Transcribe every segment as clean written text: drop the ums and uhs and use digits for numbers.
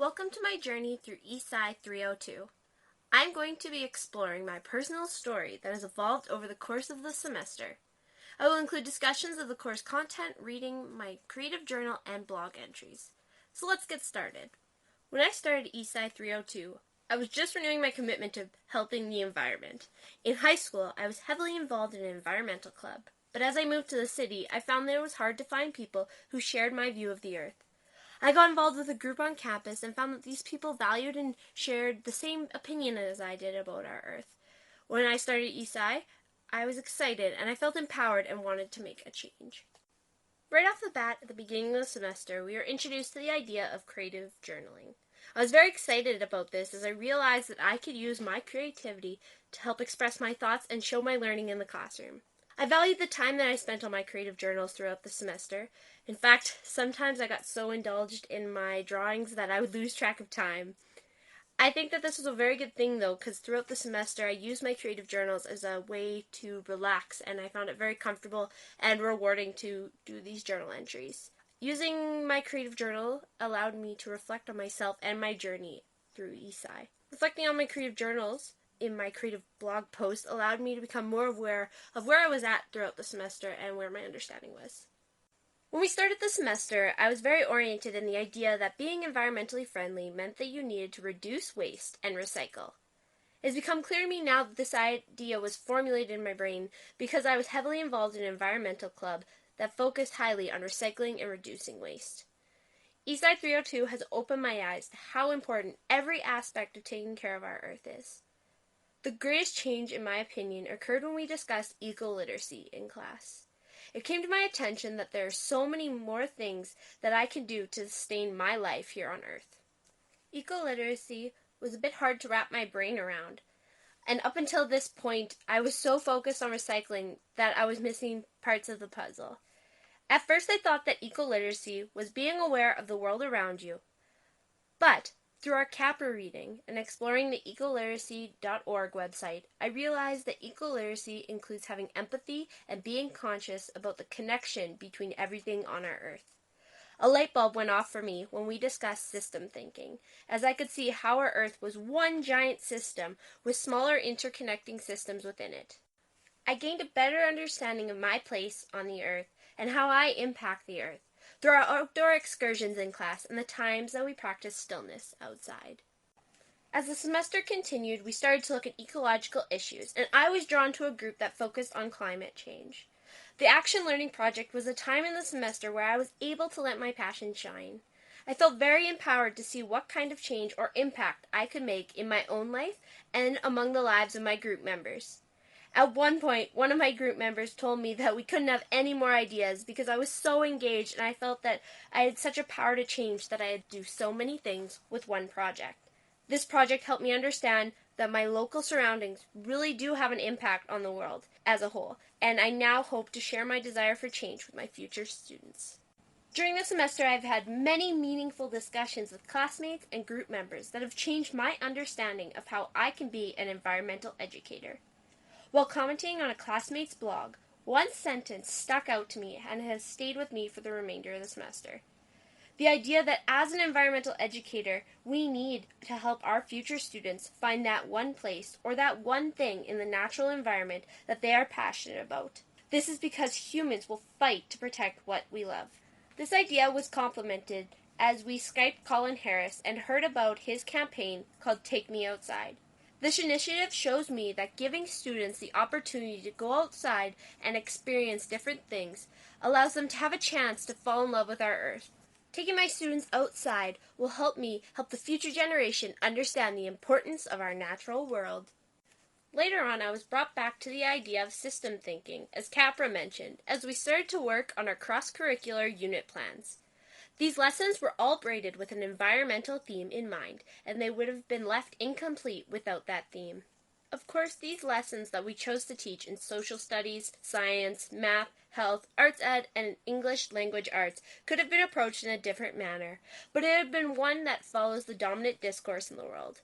Welcome to my journey through ESCI 302. I'm going to be exploring my personal story that has evolved over the course of the semester. I will include discussions of the course content, reading, my creative journal, and blog entries. So let's get started. When I started ESCI 302, I was just renewing my commitment to helping the environment. In high school, I was heavily involved in an environmental club, but as I moved to the city, I found that it was hard to find people who shared my view of the earth. I got involved with a group on campus and found that these people valued and shared the same opinion as I did about our Earth. When I started ESCI, I was excited and I felt empowered and wanted to make a change. Right off the bat, at the beginning of the semester, we were introduced to the idea of creative journaling. I was very excited about this as I realized that I could use my creativity to help express my thoughts and show my learning in the classroom. I valued the time that I spent on my creative journals throughout the semester. In fact, sometimes I got so indulged in my drawings that I would lose track of time. I think that this was a very good thing, though, because throughout the semester I used my creative journals as a way to relax, and I found it very comfortable and rewarding to do these journal entries. Using my creative journal allowed me to reflect on myself and my journey through ESCI. Reflecting on my creative journals in my creative blog post allowed me to become more aware of where I was at throughout the semester and where my understanding was. When we started the semester, I was very oriented in the idea that being environmentally friendly meant that you needed to reduce waste and recycle. It has become clear to me now that this idea was formulated in my brain because I was heavily involved in an environmental club that focused highly on recycling and reducing waste. ESCI 302 has opened my eyes to how important every aspect of taking care of our Earth is. The greatest change, in my opinion, occurred when we discussed eco-literacy in class. It came to my attention that there are so many more things that I can do to sustain my life here on Earth. Eco-literacy was a bit hard to wrap my brain around, and up until this point, I was so focused on recycling that I was missing parts of the puzzle. At first, I thought that eco-literacy was being aware of the world around you, but through our CAPRA reading and exploring the ecoliteracy.org website, I realized that ecoliteracy includes having empathy and being conscious about the connection between everything on our Earth. A light bulb went off for me when we discussed system thinking, as I could see how our Earth was one giant system with smaller interconnecting systems within it. I gained a better understanding of my place on the Earth and how I impact the Earth through our outdoor excursions in class and the times that we practiced stillness outside. As the semester continued, we started to look at ecological issues, and I was drawn to a group that focused on climate change. The Action Learning Project was a time in the semester where I was able to let my passion shine. I felt very empowered to see what kind of change or impact I could make in my own life and among the lives of my group members. At one point, one of my group members told me that we couldn't have any more ideas because I was so engaged and I felt that I had such a power to change that I had to do so many things with one project. This project helped me understand that my local surroundings really do have an impact on the world as a whole, and I now hope to share my desire for change with my future students. During the semester, I've had many meaningful discussions with classmates and group members that have changed my understanding of how I can be an environmental educator. While commenting on a classmate's blog, one sentence stuck out to me and has stayed with me for the remainder of the semester. The idea that as an environmental educator, we need to help our future students find that one place or that one thing in the natural environment that they are passionate about. This is because humans will fight to protect what we love. This idea was complemented as we Skyped Colin Harris and heard about his campaign called Take Me Outside. This initiative shows me that giving students the opportunity to go outside and experience different things allows them to have a chance to fall in love with our Earth. Taking my students outside will help me help the future generation understand the importance of our natural world. Later on, I was brought back to the idea of system thinking, as Capra mentioned, as we started to work on our cross-curricular unit plans. These lessons were all braided with an environmental theme in mind, and they would have been left incomplete without that theme. Of course, these lessons that we chose to teach in social studies, science, math, health, arts ed, and English language arts could have been approached in a different manner, but it had been one that follows the dominant discourse in the world.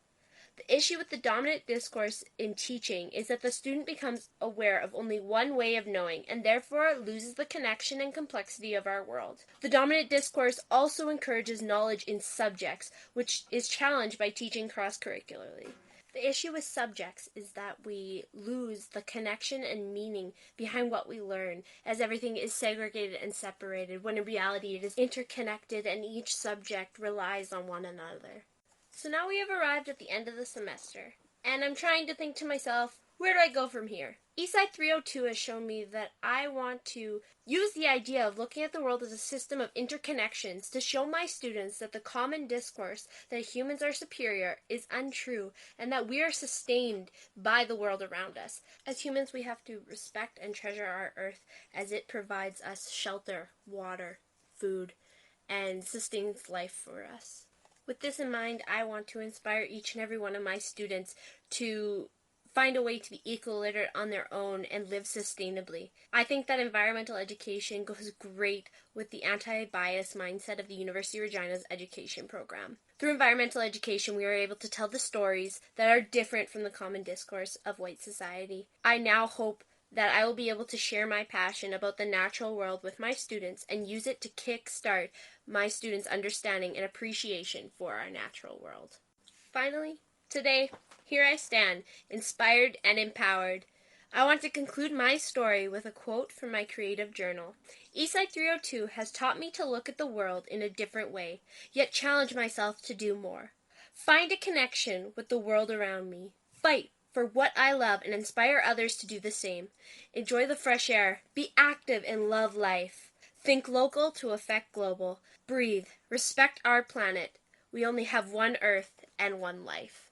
The issue with the dominant discourse in teaching is that the student becomes aware of only one way of knowing and therefore loses the connection and complexity of our world. The dominant discourse also encourages knowledge in subjects, which is challenged by teaching cross-curricularly. The issue with subjects is that we lose the connection and meaning behind what we learn, as everything is segregated and separated, when in reality it is interconnected and each subject relies on one another. So now we have arrived at the end of the semester, and I'm trying to think to myself, where do I go from here? ESCI 302 has shown me that I want to use the idea of looking at the world as a system of interconnections to show my students that the common discourse that humans are superior is untrue and that we are sustained by the world around us. As humans, we have to respect and treasure our earth as it provides us shelter, water, food, and sustains life for us. With this in mind, I want to inspire each and every one of my students to find a way to be eco-literate on their own and live sustainably. I think that environmental education goes great with the anti-bias mindset of the University of Regina's education program. Through environmental education, we are able to tell the stories that are different from the common discourse of white society. I now hope that I will be able to share my passion about the natural world with my students and use it to kickstart my students' understanding and appreciation for our natural world. Finally, today, here I stand, inspired and empowered. I want to conclude my story with a quote from my creative journal. ESCI 302 has taught me to look at the world in a different way, yet challenge myself to do more. Find a connection with the world around me. Fight for what I love and inspire others to do the same. Enjoy the fresh air. Be active and love life. Think local to affect global. Breathe. Respect our planet. We only have one Earth and one life.